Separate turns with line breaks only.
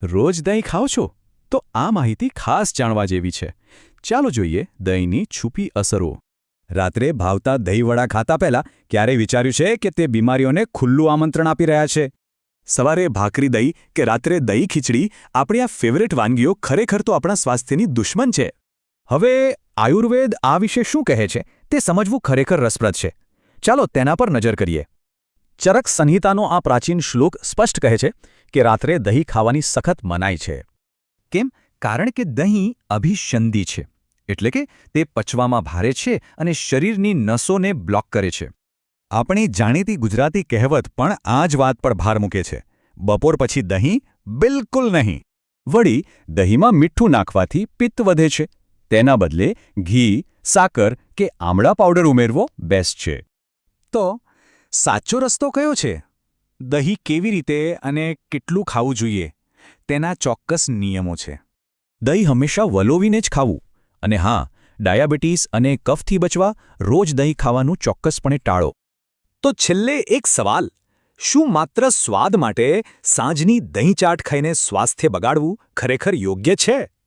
રોજ દહીં ખાઓ છો? તો આ માહિતી ખાસ જાણવા જેવી છે. ચાલો જોઈએ દહીંની છુપી અસરો.
રાત્રે ભાવતા દહીંવડા ખાતા પહેલા ક્યારેય વિચાર્યું છે કે તે બીમારીઓને ખુલ્લું આમંત્રણ આપી રહ્યા છે? સવારે ભાખરી દહીં કે રાત્રે દહીં ખીચડી, આપણી આ ફેવરેટ વાનગીઓ ખરેખર તો આપણા સ્વાસ્થ્યની દુશ્મન છે. હવે આયુર્વેદ આ વિશે શું કહે છે તે સમજવું ખરેખર રસપ્રદ છે. ચાલો તેના પર નજર કરીએ. ચરક સંહિતાનો આ પ્રાચીન શ્લોક સ્પષ્ટ કહે છે કે રાત્રે દહીં ખાવાની સખત મનાઈ છે. કેમ? કારણ કે દહીં અભિસંધિ છે, એટલે કે તે પચવામાં ભારે છે અને શરીરની નસોને બ્લોક કરે છે. આપણી જાણીતી ગુજરાતી કહેવત પણ આ જ વાત પર ભાર મૂકે છે. બપોર પછી દહીં? બિલકુલ નહીં. વળી દહીંમાં મીઠું નાખવાથી પિત્ત વધે છે. તેના બદલે ઘી, સાકર કે આમળા પાવડર ઉમેરવો બેસ્ટ છે. તો સાચો રસ્તો કયો છે? દહીં કેવી રીતે અને કેટલું ખાવું જોઈએ તેના ચોક્કસ નિયમો છે. દહીં હંમેશા વલોવીને જ ખાવું. અને હા, ડાયાબિટીસ અને કફથી બચવા રોજ દહીં ખાવાનું ચોક્કસપણે ટાળો. તો છેલ્લે એક સવાલ: શું માત્ર સ્વાદ માટે સાંજની દહીં ચાટ ખાઈને સ્વાસ્થ્ય બગાડવું ખરેખર યોગ્ય છે?